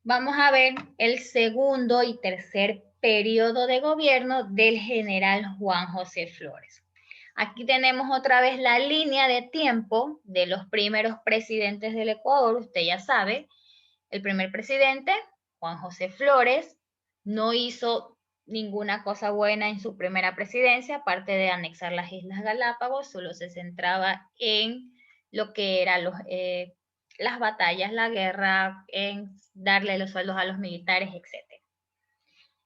vamos a ver el segundo y tercer periodo de gobierno del general Juan José Flores. Aquí tenemos otra vez la línea de tiempo de los primeros presidentes del Ecuador. Usted ya sabe, el primer presidente, Juan José Flores, no hizo ninguna cosa buena en su primera presidencia, aparte de anexar las Islas Galápagos, solo se centraba en lo que eran las batallas, la guerra, en darle los sueldos a los militares, etc.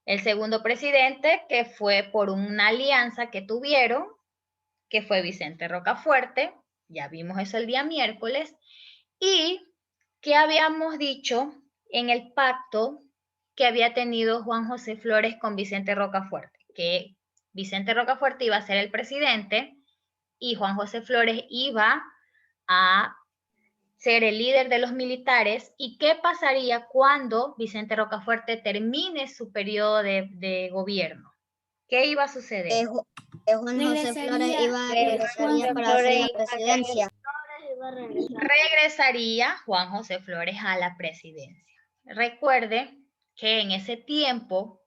El segundo presidente, que fue por una alianza que tuvieron, que fue Vicente Rocafuerte, ya vimos eso el día miércoles, y que habíamos dicho en el pacto que había tenido Juan José Flores con Vicente Rocafuerte, que Vicente Rocafuerte iba a ser el presidente y Juan José Flores iba a ser el líder de los militares. ¿Y qué pasaría cuando Vicente Rocafuerte termine su periodo de gobierno? ¿Qué iba a suceder? Juan José Flores regresaría para hacer la presidencia. Regresaría Juan José Flores a la presidencia. Recuerde que en ese tiempo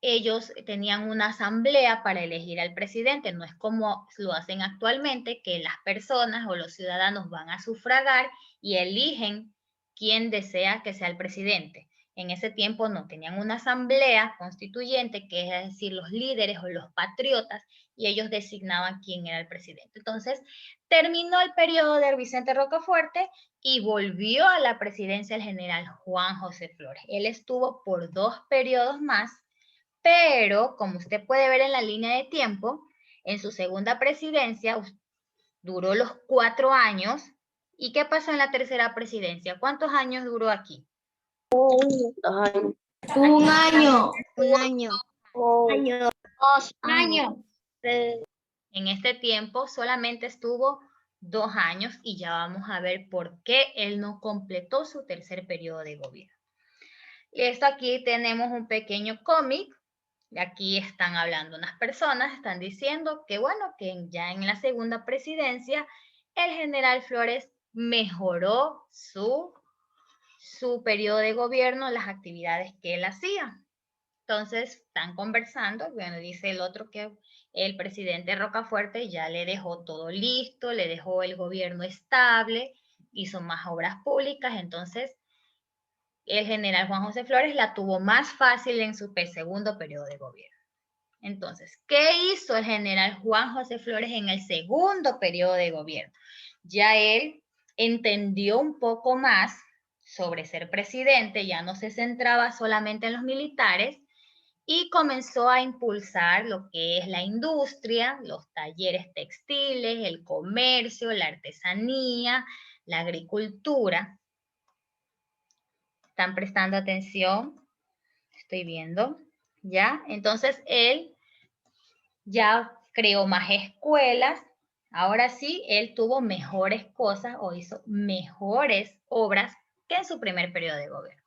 ellos tenían una asamblea para elegir al presidente, no es como lo hacen actualmente, que las personas o los ciudadanos van a sufragar y eligen quién desea que sea el presidente. En ese tiempo no, tenían una asamblea constituyente, que es decir, los líderes o los patriotas, y ellos designaban quién era el presidente. Entonces, terminó el periodo de Vicente Rocafuerte y volvió a la presidencia el general Juan José Flores. Él estuvo por 2 periodos más, pero como usted puede ver en la línea de tiempo, en su segunda presidencia duró los 4 años. ¿Y qué pasó en la tercera presidencia? ¿Cuántos años duró aquí? Un año. 2 años. En este tiempo solamente estuvo 2 años y ya vamos a ver por qué él no completó su tercer periodo de gobierno. Esto aquí tenemos un pequeño cómic. Aquí están hablando unas personas, están diciendo que bueno, que ya en la segunda presidencia el general Flores mejoró su periodo de gobierno, las actividades que él hacía. Entonces están conversando, bueno, dice el otro que el presidente Rocafuerte ya le dejó todo listo, le dejó el gobierno estable, hizo más obras públicas, entonces el general Juan José Flores la tuvo más fácil en su segundo periodo de gobierno. Entonces, ¿qué hizo el general Juan José Flores en el segundo periodo de gobierno? Ya él entendió un poco más sobre ser presidente, ya no se centraba solamente en los militares y comenzó a impulsar lo que es la industria, los talleres textiles, el comercio, la artesanía, la agricultura. ¿Están prestando atención? Estoy viendo, ¿ya? Entonces, él ya creó más escuelas. Ahora sí, él tuvo mejores cosas o hizo mejores obras que en su primer periodo de gobierno.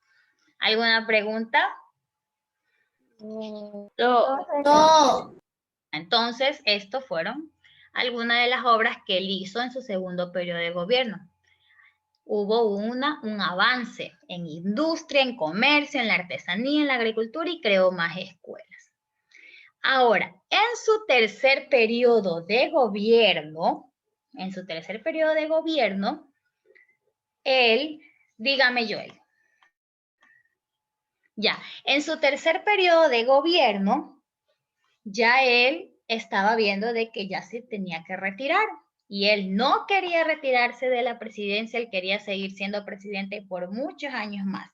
¿Alguna pregunta? No. Entonces, estos fueron algunas de las obras que él hizo en su segundo periodo de gobierno. Hubo un avance en industria, en comercio, en la artesanía, en la agricultura y creó más escuelas. Ahora, en su tercer periodo de gobierno, él, dígame Joel, ya, en su tercer periodo de gobierno, ya él estaba viendo de que ya se tenía que retirar y él no quería retirarse de la presidencia, él quería seguir siendo presidente por muchos años más.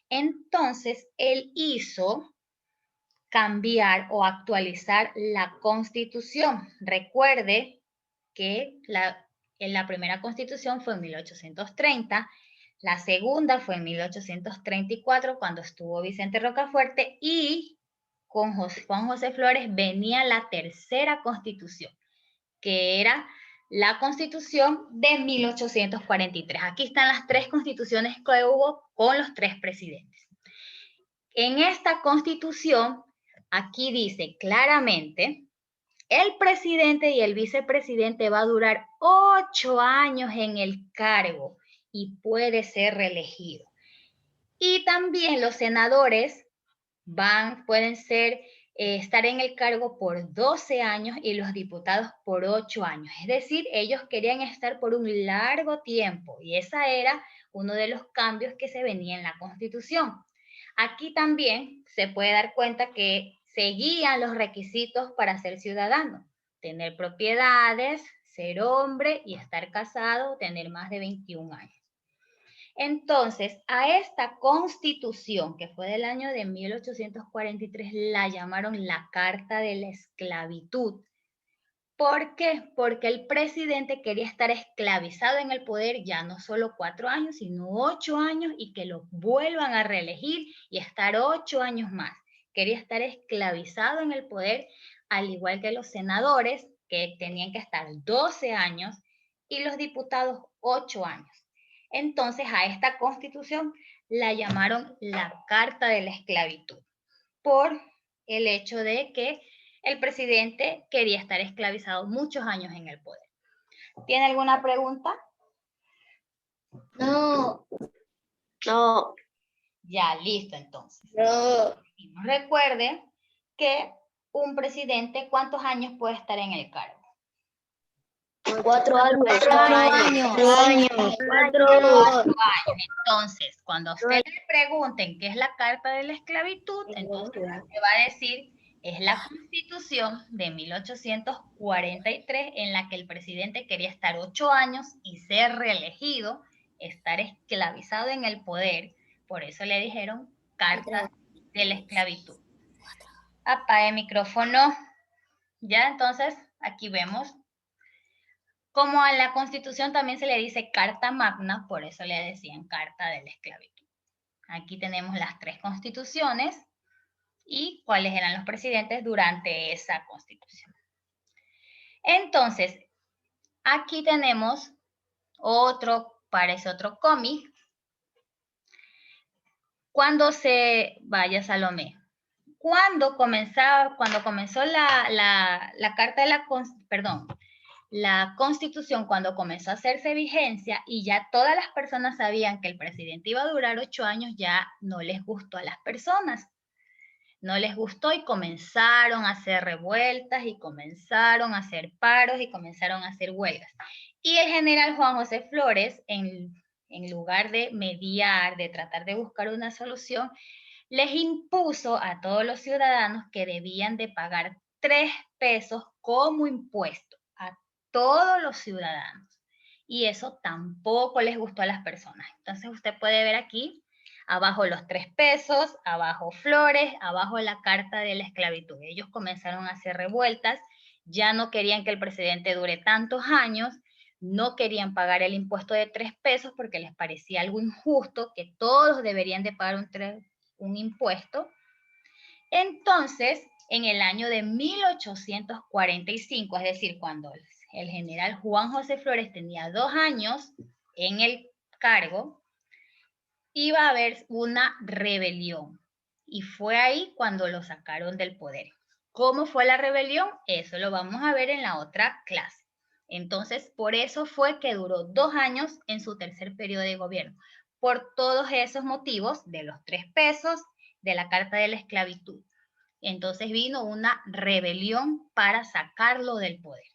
Entonces, él hizo cambiar o actualizar la Constitución. Recuerde que en la primera Constitución fue en 1830, la segunda fue en 1834 cuando estuvo Vicente Rocafuerte y con Juan José Flores venía la tercera Constitución, que era la Constitución de 1843. Aquí están las 3 constituciones que hubo con los 3 presidentes. En esta Constitución, aquí dice claramente, el presidente y el vicepresidente va a durar 8 años en el cargo y puede ser reelegido. Y también los senadores pueden estar en el cargo por 12 años y los diputados por 8 años. Es decir, ellos querían estar por un largo tiempo y esa era uno de los cambios que se venía en la Constitución. Aquí también se puede dar cuenta que seguían los requisitos para ser ciudadano: tener propiedades, ser hombre y estar casado, tener más de 21 años. Entonces, a esta Constitución, que fue del año de 1843, la llamaron la Carta de la Esclavitud. ¿Por qué? Porque el presidente quería estar esclavizado en el poder ya no solo 4 años, sino 8 años y que lo vuelvan a reelegir y estar 8 años más. Quería estar esclavizado en el poder, al igual que los senadores, que tenían que estar 12 años, y los diputados 8 años. Entonces, a esta Constitución la llamaron la Carta de la Esclavitud, por el hecho de que el presidente quería estar esclavizado muchos años en el poder. ¿Tiene alguna pregunta? No. No. Ya, listo, entonces. No. Recuerde que un presidente, ¿cuántos años puede estar en el cargo? 4 años. 4 años. 4 años. Entonces, cuando a usted le pregunten qué es la Carta de la Esclavitud, entonces usted va a decir, es la Constitución de 1843 en la que el presidente quería estar 8 años y ser reelegido, estar esclavizado en el poder. Por eso le dijeron Carta de la Esclavitud. Apague el micrófono. Ya, entonces, aquí vemos. Como a la Constitución también se le dice Carta Magna, por eso le decían Carta de la Esclavitud. Aquí tenemos las 3 constituciones y cuáles eran los presidentes durante esa Constitución. Entonces, aquí tenemos parece otro cómic. Vaya Salomé. Cuando comenzó la Carta de la Constitución, cuando comenzó a hacerse vigencia y ya todas las personas sabían que el presidente iba a durar 8 años, ya no les gustó a las personas. No les gustó y comenzaron a hacer revueltas y comenzaron a hacer paros y comenzaron a hacer huelgas. Y el general Juan José Flores, en lugar de mediar, de tratar de buscar una solución, les impuso a todos los ciudadanos que debían de pagar 3 pesos como impuesto a todos los ciudadanos. Y eso tampoco les gustó a las personas. Entonces usted puede ver aquí, abajo los 3 pesos, abajo Flores, abajo la Carta de la Esclavitud. Ellos comenzaron a hacer revueltas, ya no querían que el presidente dure tantos años, no querían pagar el impuesto de 3 pesos porque les parecía algo injusto, que todos deberían de pagar un impuesto. Entonces, en el año de 1845, es decir, cuando el general Juan José Flores tenía 2 años en el cargo, iba a haber una rebelión. Y fue ahí cuando lo sacaron del poder. ¿Cómo fue la rebelión? Eso lo vamos a ver en la otra clase. Entonces, por eso fue que duró 2 años en su tercer periodo de gobierno. Por todos esos motivos de los 3 pesos, de la Carta de la Esclavitud. Entonces vino una rebelión para sacarlo del poder.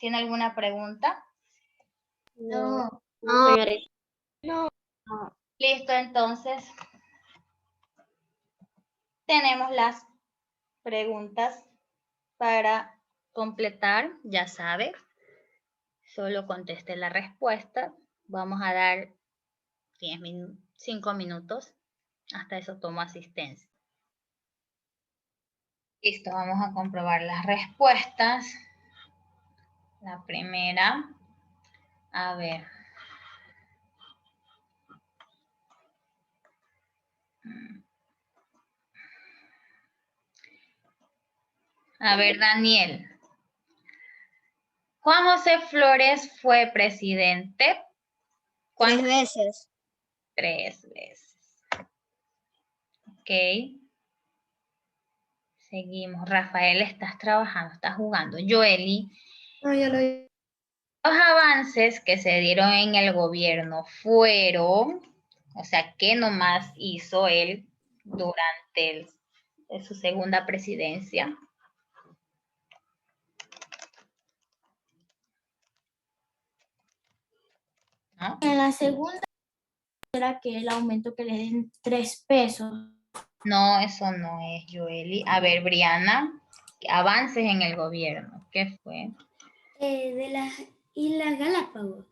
¿Tiene alguna pregunta? No. No. No. Listo, entonces tenemos las preguntas para completar. Ya sabe, solo conteste la respuesta. Vamos a dar 5 minutos. Hasta eso tomo asistencia. Listo, vamos a comprobar las respuestas. La primera, a ver. A ver, Daniel. Juan José Flores fue presidente. 3 veces. 3 veces. Ok. Seguimos. Rafael, estás trabajando, estás jugando. Joely. No, ya lo vi. Los avances que se dieron en el gobierno fueron, O sea, ¿qué nomás hizo él durante su segunda presidencia? ¿No? En la segunda era que el aumento que le den 3 pesos. No, eso no es, Joely. A ver, Briana, avances en el gobierno. ¿Qué fue? De las Islas Galápagos.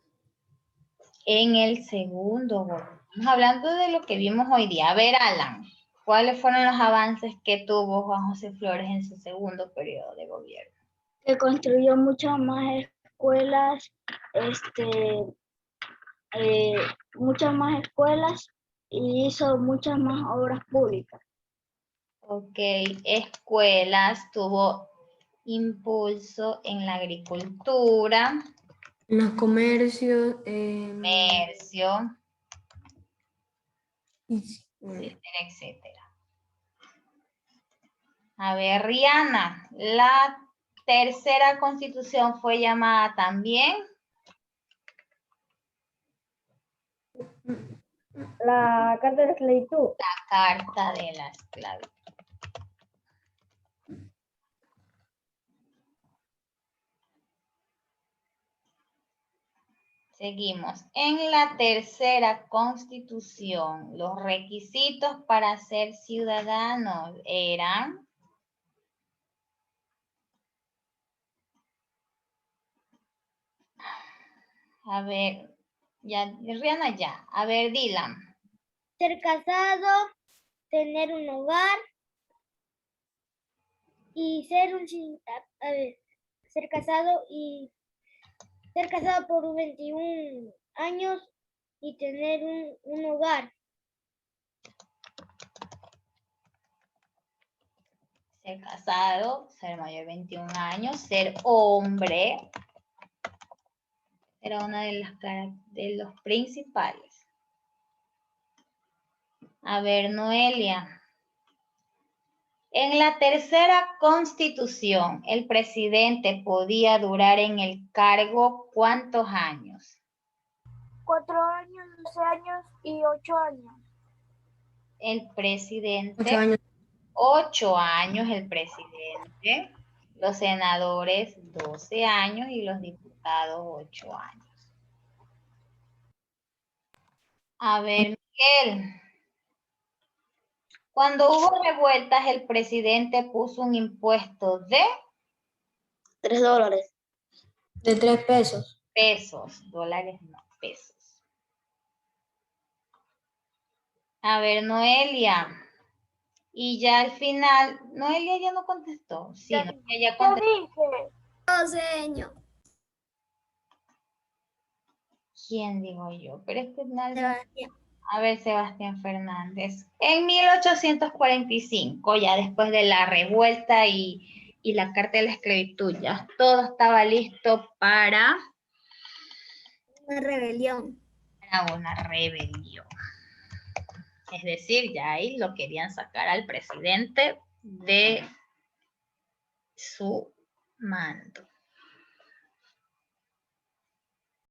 En el segundo gobierno. Estamos hablando de lo que vimos hoy día. A ver, Alan, ¿cuáles fueron los avances que tuvo Juan José Flores en su segundo periodo de gobierno? Que construyó muchas más escuelas, muchas más escuelas y hizo muchas más obras públicas. Ok, escuelas, tuvo impulso en la agricultura, En los comercios. comercio, Bueno, etcétera, etcétera. A ver, Rihanna, la tercera constitución fue llamada también La Carta de la Esclavitud. la Carta de la Esclavitud. Seguimos. En la tercera constitución, los requisitos para ser ciudadanos eran... A ver, ya, Rihanna ya. A ver, Dylan. Ser casado, tener un hogar y ser ser casado por 21 años y tener un hogar. Ser casado, ser mayor de 21 años, ser hombre. Era una de los principales. A ver, Noelia. En la tercera constitución, el presidente podía durar en el cargo ¿cuántos años? 4 años, 12 años y 8 años. El presidente, 8 años. 8 años el presidente, los senadores 12 años y los diputados 8 años. A ver, Miguel. Cuando hubo revueltas, el presidente puso un impuesto de $3. De 3 pesos. pesos, dólares no, pesos. A ver, Noelia. Y ya al final, Noelia ya no contestó. Sí, Noelia ya contestó. Señor. ¿Quién digo yo? Pero es que nadie... Sebastián. A ver, Sebastián Fernández. En 1845, ya después de la revuelta y la Carta de la Esclavitud, ya todo estaba listo para Una rebelión. una rebelión. Es decir, ya ahí lo querían sacar al presidente de su mando.